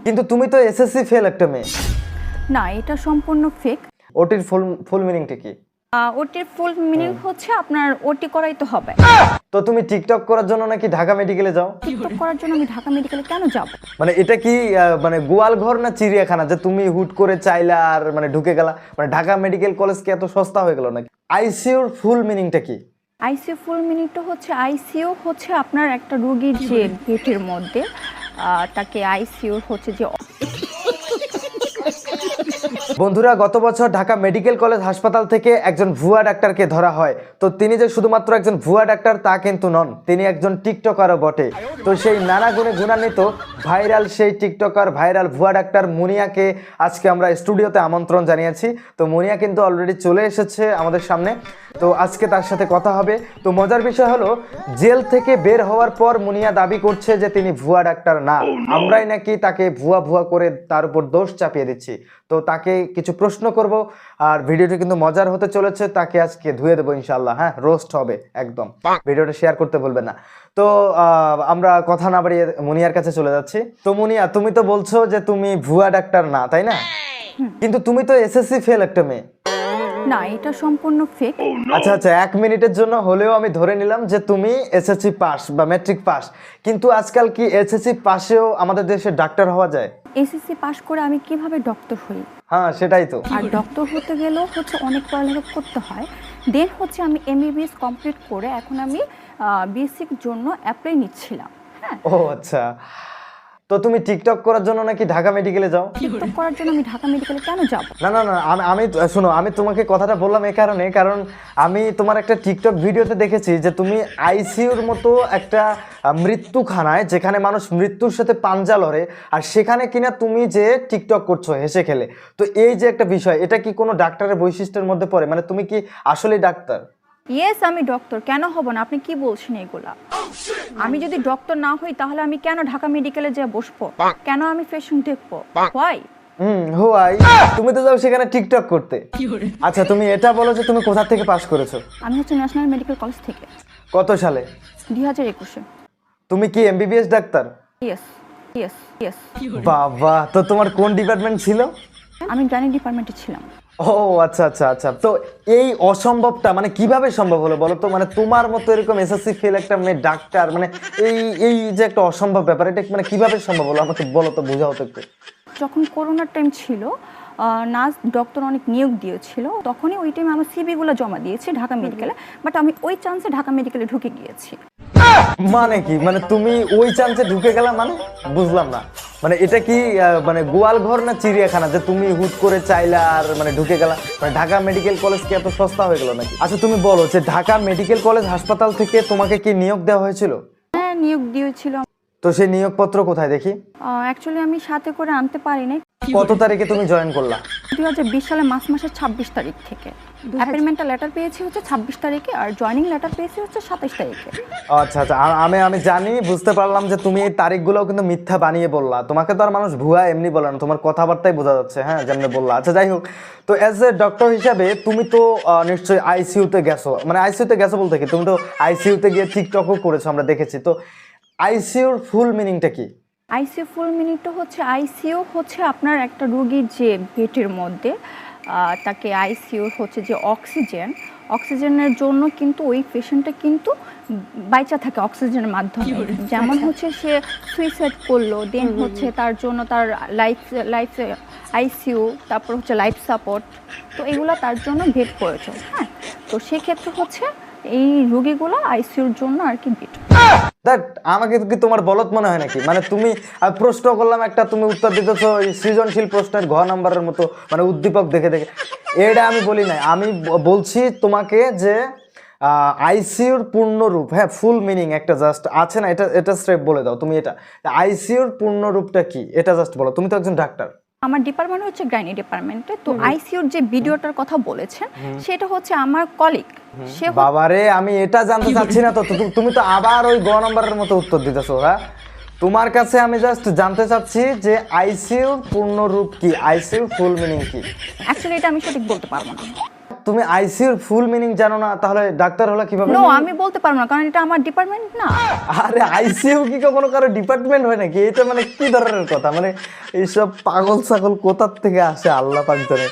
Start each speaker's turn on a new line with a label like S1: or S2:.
S1: কিন্তু তুমি তো এসএসসি ফেল একটা মেয়ে।
S2: না, এটা সম্পূর্ণ ফেক।
S1: ওটির ফুল মিনিংটা কি?
S2: ওটির ফুল মিনিং হচ্ছে আপনার ওটি করাই তো হবে।
S1: তো তুমি টিকটক করার জন্য নাকি ঢাকা মেডিকেলে যাও?
S2: টিকটক করার জন্য আমি ঢাকা মেডিকেলে কেন যাব?
S1: মানে এটা কি মানে গোয়াল ঘর না চিড়িয়াখানা যে তুমি হুট করে চাইলা আর মানে ঢুকে গেলা? মানে ঢাকা মেডিকেল কলেজ কি এত সস্তা হয়ে গেল নাকি? আইসিইউর ফুল মিনিংটা কি?
S2: আইসিইউ ফুল মিনিংটা হচ্ছে আইসিইউ হচ্ছে আপনার একটা রোগীর যে পেটের মধ্যে তাকে আইসিইউ হচ্ছে যে
S1: বন্ধুরা, গত বছর ঢাকা মেডিকেল কলেজ হাসপাতাল থেকে একজন ভুয়া ডাক্তারকে ধরা হয়। তো তিনি যে শুধুমাত্র একজন ভুয়া ডাক্তার তা কিন্তু নন, তিনি একজন টিকটকারও বটে। তো সেই নানা গুণে গুণান্বিত ভাইরাল সেই টিকটকার ভাইরাল ভুয়া ডাক্তার মুনিয়াকে আজকে আমরা স্টুডিওতে আমন্ত্রণ জানিয়েছি। তো মুনিয়া কিন্তু অলরেডি চলে এসেছে আমাদের সামনে। তো আজকে তার সাথে কথা হবে। তো মজার বিষয় হলো, জেল থেকে বের হওয়ার পর মুনিয়া দাবি করছে যে তিনি ভুয়া ডাক্তার না, আমরাই নাকি তাকে ভুয়া ভুয়া করে তার উপর দোষ চাপিয়ে দিচ্ছি। তো তাকে কিছু প্রশ্ন করব, আর ভিডিওটি কিন্তু মজার হতে চলেছে। তাকে আজকে ধুয়ে দেবো ইনশাল্লাহ। হ্যাঁ, রোস্ট হবে একদম। ভিডিওটা শেয়ার করতে বলবেন না। তো আমরা কথা না বাড়িয়ে মুনিয়ার কাছে চলে যাচ্ছি। তো মুনিয়া, তুমি তো বলছো যে তুমি ভুয়া ডাক্তার না, তাই না? কিন্তু তুমি তো এসএসসি ফেল একটা মেয়ে।
S2: না, এটা সম্পূর্ণ ফেক।
S1: আচ্ছা আচ্ছা, 1 মিনিটের জন্য হলেও আমি ধরে নিলাম যে তুমি এসএসসি পাস বা ম্যাট্রিক পাস। কিন্তু আজকাল কি এসএসসি পাশেও আমাদের দেশে ডাক্তার হওয়া যায়?
S2: এসএসসি পাশ করে আমি কিভাবে ডক্টর হই?
S1: হ্যাঁ, সেটাই তো।
S2: আর ডক্টর হতে গেলেও হচ্ছে অনেক পড়ালেখা করতে হয়। দেন হচ্ছে আমি এমবিবিএস কমপ্লিট করে এখন আমি বিএসসির জন্য অ্যাপ্লাই নিচ্ছিলাম। হ্যাঁ,
S1: ও আচ্ছা। তো তুমি টিকটক করার জন্য নাকি ঢাকা মেডিকেলে যাও?
S2: টিকটক করার জন্য আমি ঢাকা মেডিকেলে কেন যাব?
S1: না না না, আমি শোনো, আমি তোমাকে কথাটা বললাম এই কারণে, কারণ আমি তোমার একটা টিকটক ভিডিওতে দেখেছি যে তুমি আইসিইউর মতো একটা মৃত্যুখানায়, যেখানে মানুষ মৃত্যুর সাথে পাঞ্জা লড়ে, আর সেখানে কিনা তুমি যে টিকটক করছো হেসে খেলে। তো এই যে একটা বিষয়, এটা কি কোনো ডাক্তারের বৈশিষ্ট্যের মধ্যে পড়ে? মানে তুমি কি আসলেই ডাক্তার?
S2: ইয়েস, আমি ডক্টর। কেন হব না? আপনি কি বলছেন এগুলা? আমি যদি ডক্টর না হই তাহলে আমি কেন ঢাকা মেডিকেলে যেয়ে বসবো? কেন আমি পেশেন্ট দেখবো? হোয়াই?
S1: হোয়াই? তুমি তো যাও সেখানে টিকটক করতে। আচ্ছা, তুমি এটা বলো যে তুমি কোথা থেকে পাস করেছো?
S2: আমি হচ্ছে ন্যাশনাল মেডিকেল কলেজ থেকে
S1: কত সালে?
S2: 2021-এ।
S1: তুমি কি MBBS doctor?
S2: Yes yes yes.
S1: বাবা, তো তোমার কোন ডিপার্টমেন্ট ছিল?
S2: আমি গাইনি ডিপার্টমেন্টে ছিলাম।
S1: ও আচ্ছা আচ্ছা আচ্ছা। তো এই অসম্ভবটা মানে কিভাবে সম্ভব হলো বলো তো? মানে তোমার মতো এরকম এসএসসি ফেল একটা মেয়ে ডাক্তার, মানে এই এই যে একটা অসম্ভব ব্যাপার, এটা মানে কিভাবে সম্ভব হলো? আমাকে বলো তো, বোঝাও তো একটু।
S2: যখন করোনার টাইম ছিল, নার্স ডক্টর অনেক নিয়োগ দিয়েছিল, তখনই ওই টাইমে আমার সিভিগুলো জমা দিয়েছি ঢাকা মেডিকেলে। বাট আমি ওই চান্সে ঢাকা মেডিকেলে ঢুকে গিয়েছি।
S1: মানে কি, মানে তুমি ওই চান্সে ঢুকে গেলা? মানে বুঝলাম না। মানে এটা কি মানে গোয়াল ঘর না চিড়িয়াখানা যে তুমি হুট করে চাইলা আর মানে ঢুকে গেলা? মানে ঢাকা মেডিকেল কলেজ কি এত সস্তা হয়ে গেল নাকি? আচ্ছা, তুমি বলো যে ঢাকা মেডিকেল কলেজ হাসপাতাল থেকে তোমাকে কি নিয়োগ দেওয়া হয়েছিল?
S2: হ্যাঁ, নিয়োগ দিয়েছিল।
S1: তো সেই নিয়োগপত্র কোথায় দেখি?
S2: অ্যাকচুয়ালি আমি সাথে করে আনতে পারি নাই।
S1: কত তারিখে তুমি জয়েন করলা?
S2: 2020 সালে মার্চ মাসের 26 তারিখ থেকে। অ্যাপয়েন্টমেন্টাল লেটার পেয়েছি হচ্ছে 26 তারিখে, আর জয়েনিং লেটার পেয়েছি হচ্ছে 27 তারিখে।
S1: আচ্ছা আচ্ছা, আমি জানি, বুঝতে পারলাম যে তুমি এই তারিখগুলোও কিন্তু মিথ্যা বানিয়ে বললা। তোমাকে তো আর মানুষ ভুয়া এমনি বলে না, তোমার কথাবার্তাই বোঝা যাচ্ছে। হ্যাঁ, যেমনি বললা। আচ্ছা, যাই হোক। তো অ্যাজ এ ডক্টর হিসাবে তুমি তো নিশ্চয়ই আইসিইউতে গেছো। মানে আইসিইউতে গেছো বলতে কি, তুমি তো আইসিইউতে গিয়ে টিকটকও করেছো, আমরা দেখেছি। তো আইসিইউর ফুল মিনিংটা কি?
S2: আইসিইউ ফুল মিনিংটা হচ্ছে আইসিইউ হচ্ছে আপনার একটা রোগীর যে পেটের মধ্যে তাকে আইসিইউ হচ্ছে যে অক্সিজেনের জন্য কিন্তু ওই পেশেন্টটা কিন্তু বাইচা থাকে অক্সিজেনের মাধ্যমে। যেমন হচ্ছে সে সুইসাইড করলো, দেন হচ্ছে তার জন্য তার লাইফ আইসিইউ, তারপর হচ্ছে লাইফ সাপোর্ট, তো এগুলো তার জন্য বেড প্রয়োজন। হ্যাঁ, তো সেক্ষেত্রে হচ্ছে এই রোগীগুলো আইসিইউর জন্য আর কি বেড।
S1: দ্যাট আমাকে কি তোমার বলত মনে হয় নাকি? মানে তুমি প্রশ্ন করলাম একটা, তুমি উত্তর দিতেছো ওই সৃজনশীল প্রশ্নের ঘ নাম্বারের মতো, মানে উদ্দীপক দেখে দেখে। এটা আমি বলি নাই, আমি বলছি তোমাকে যে আইসিইউর পূর্ণরূপ, হ্যাঁ, ফুল মিনিং একটা জাস্ট আছে না, এটা স্টেপ বলে দাও তুমি। এটা আইসিইউর পূর্ণরূপটা কি, এটা জাস্ট বলো। তুমি তো একজন ডাক্তার।
S2: আমার ডিপার্টমেন্ট হচ্ছে গাইনি ডিপার্টমেন্টে। তো আইসিইউর যে ভিডিওটার কথা বলেছেন সেটা হচ্ছে আমার কলিগ। সে
S1: বাবারে, আমি এটা জানতে চাচ্ছি না। তো তুমি তো আবার ওই গ নাম্বারের মতো উত্তর দিতেছো। হ্যাঁ, তোমার কাছে আমি জাস্ট জানতে চাচ্ছি যে আইসিইউর পূর্ণরূপ কি, আইসিইউর ফুল মিনিং কি?
S2: অ্যাকচুয়ালি এটা আমি সঠিক বলতে পারবো না।
S1: তুমি আইসিইউর ফুল মিনিং জানো না, তাহলে ডাক্তার হলো কিভাবে?
S2: নো, আমি বলতে পারবো না, কারণ এটা আমার ডিপার্টমেন্ট না।
S1: আরে আইসিইউ কি কখনো কারো ডিপার্টমেন্ট হয় নাকি? এটা মানে কি ধরনের কথা, মানে এইসব পাগল ছাগল কোথার থেকে আসে আল্লাহ পাক জানে।